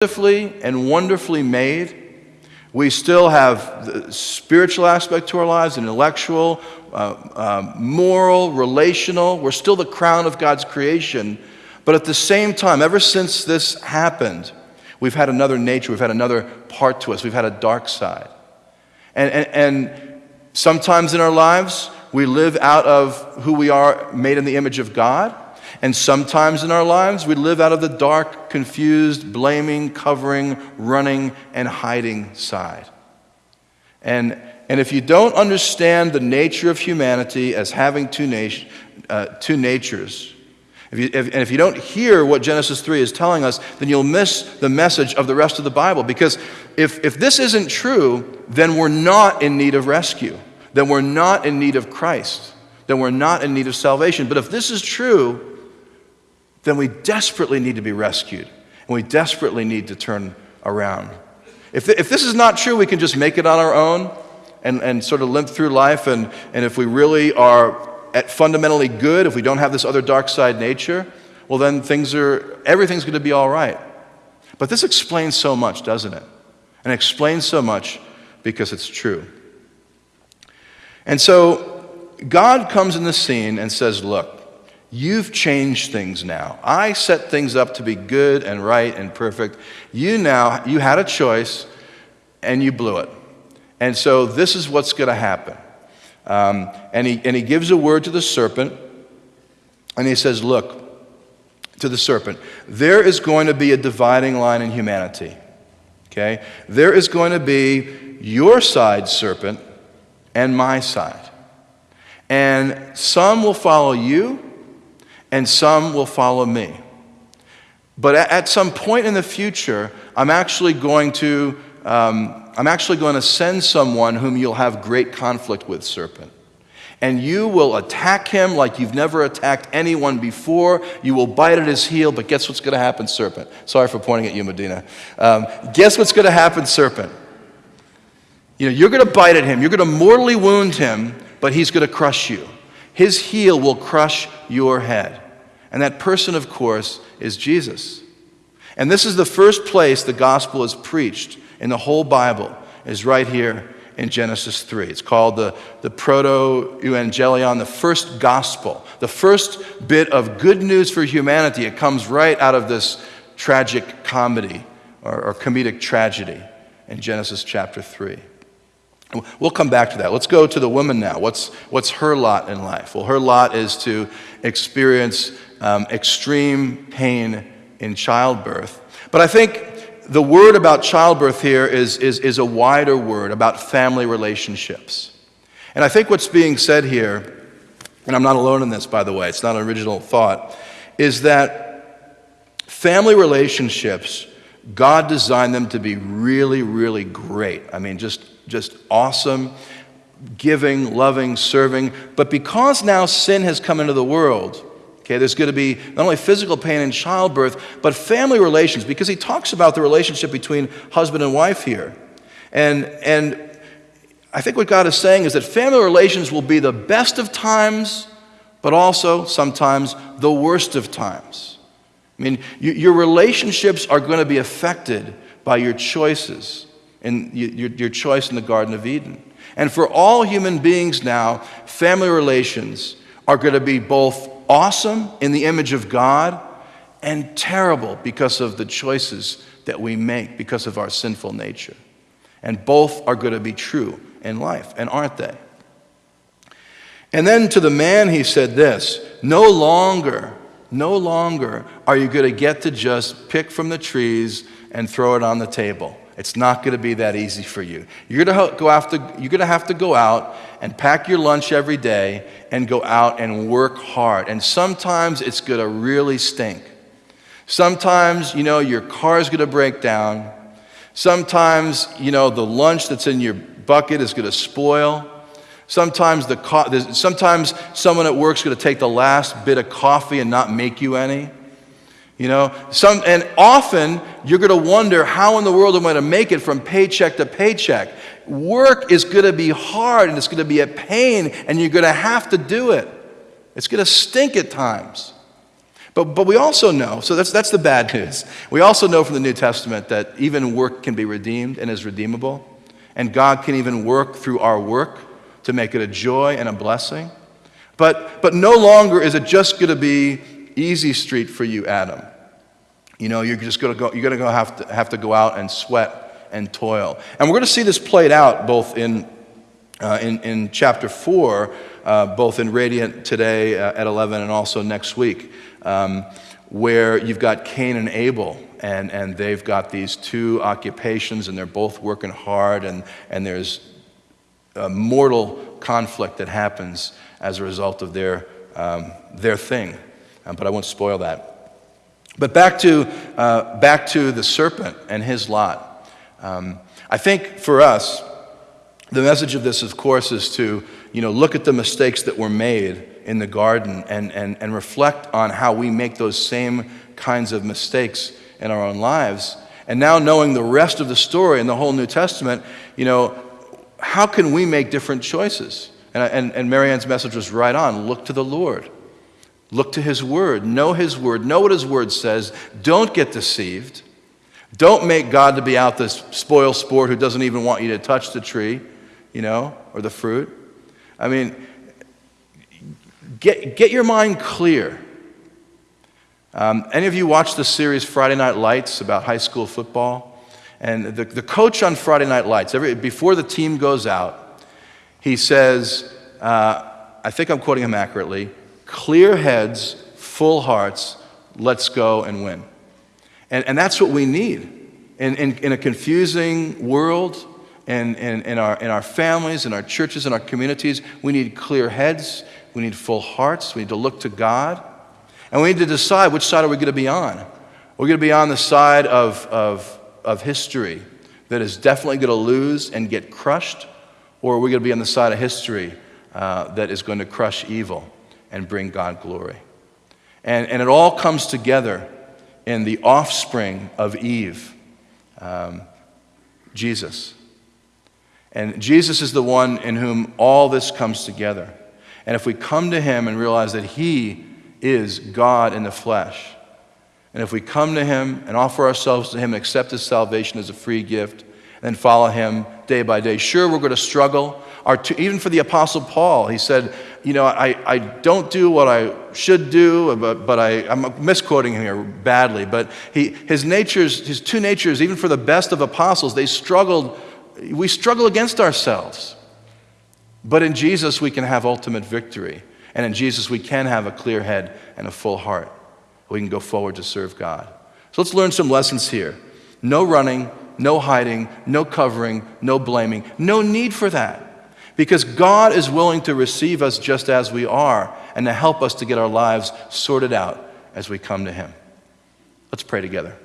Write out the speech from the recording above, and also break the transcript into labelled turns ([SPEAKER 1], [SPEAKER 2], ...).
[SPEAKER 1] beautifully and wonderfully made. We still have the spiritual aspect to our lives, an intellectual, moral, relational. We're still the crown of God's creation. But at the same time, ever since this happened, we've had another nature, we've had another part to us, we've had a dark side. And sometimes in our lives, we live out of who we are, made in the image of God. And sometimes in our lives, we live out of the dark, confused, blaming, covering, running, and hiding side. And if you don't understand the nature of humanity as having two natures, if you don't hear what Genesis 3 is telling us, then you'll miss the message of the rest of the Bible. Because if this isn't true, then we're not in need of rescue. Then we're not in need of Christ. Then we're not in need of salvation. But if this is true, then we desperately need to be rescued, and we desperately need to turn around. If this is not true, we can just make it on our own and sort of limp through life, and if we really are fundamentally good, if we don't have this other dark side nature, well then everything's going to be all right. But this explains so much, doesn't it? And it explains so much because it's true. And so God comes in the scene and says, look, you've changed things now. I set things up to be good and right and perfect. You had a choice and you blew it. And so this is what's going to happen. And he gives a word to the serpent, and he says, look, to the serpent, there is going to be a dividing line in humanity. Okay? There is going to be your side, serpent, and my side. And some will follow you, and some will follow me. But at some point in the future, I'm actually going to send someone whom you'll have great conflict with, serpent. And you will attack him like you've never attacked anyone before. You will bite at his heel, but guess what's going to happen, serpent? Sorry for pointing at you, Medina. Guess what's going to happen, serpent? You're going to bite at him. You're going to mortally wound him, but he's going to crush you. His heel will crush your head. And that person, of course, is Jesus. And this is the first place the gospel is preached in the whole Bible, is right here in Genesis 3. It's called the proto-evangelion, the first gospel, the first bit of good news for humanity. It comes right out of this tragic comedy or comedic tragedy in Genesis chapter 3. We'll come back to that. Let's go to the woman now. What's her lot in life? Well, her lot is to experience extreme pain in childbirth. But I think the word about childbirth here is a wider word about family relationships. And I think what's being said here, and I'm not alone in this, by the way, it's not an original thought, is that family relationships, God designed them to be really, really great. I mean, just awesome, giving, loving, serving. But because now sin has come into the world, okay, there's going to be not only physical pain in childbirth, but family relations, because he talks about the relationship between husband and wife here. And I think what God is saying is that family relations will be the best of times, but also sometimes the worst of times. I mean, your relationships are going to be affected by your choices, and your choice in the Garden of Eden. And for all human beings now, family relations are going to be both awesome in the image of God and terrible because of the choices that we make because of our sinful nature. And both are going to be true in life, and aren't they? And then to the man he said this, no longer are you going to get to just pick from the trees and throw it on the table. It's not going to be that easy for you. You're going to have to go out and pack your lunch every day and go out and work hard. And sometimes it's going to really stink. Sometimes, your car is going to break down. Sometimes, the lunch that's in your bucket is going to spoil. Sometimes someone at work is going to take the last bit of coffee and not make you any. And often you're going to wonder, how in the world am I going to make it from paycheck to paycheck? Work is going to be hard, and it's going to be a pain, and you're going to have to do it. It's going to stink at times. But we also know, so that's the bad news. We also know from the New Testament that even work can be redeemed and is redeemable. And God can even work through our work to make it a joy and a blessing. But no longer is it just going to be easy street for you, Adam. You're just going to have to go out and sweat and toil. And we're going to see this played out both in chapter 4, both in Radiant today at 11 and also next week, where you've got Cain and Abel, and they've got these two occupations, and they're both working hard, and there's a mortal conflict that happens as a result of their thing. But I won't spoil that. But back to the serpent and his lot. I think for us, the message of this, of course, is to look at the mistakes that were made in the garden and reflect on how we make those same kinds of mistakes in our own lives. And now knowing the rest of the story in the whole New Testament, how can we make different choices? And Marianne's message was right on. Look to the Lord. Look to His Word. Know His Word. Know what His Word says. Don't get deceived. Don't make God to be out this spoil sport who doesn't even want you to touch the tree, or the fruit. I mean, get your mind clear. Any of you watch the series Friday Night Lights about high school football? And the coach on Friday Night Lights, before the team goes out, he says, I think I'm quoting him accurately, clear heads, full hearts, let's go and win. And that's what we need. In a confusing world, in our families, in our churches, in our communities, we need clear heads, we need full hearts, we need to look to God, and we need to decide which side are we going to be on. We're going to be on the side of history that is definitely going to lose and get crushed, or are we going to be on the side of history that is going to crush evil and bring God glory? And it all comes together in the offspring of Eve, Jesus. And Jesus is the one in whom all this comes together. And if we come to Him and realize that He is God in the flesh, and if we come to Him and offer ourselves to Him and accept His salvation as a free gift, and then follow Him day by day, sure, we're going to struggle. Even for the Apostle Paul, he said, I don't do what I should do, but I'm misquoting him here badly, but his two natures, even for the best of apostles, we struggle against ourselves. But in Jesus, we can have ultimate victory. And in Jesus, we can have a clear head and a full heart. We can go forward to serve God. So let's learn some lessons here. No running, no hiding, no covering, no blaming. No need for that. Because God is willing to receive us just as we are and to help us to get our lives sorted out as we come to Him. Let's pray together.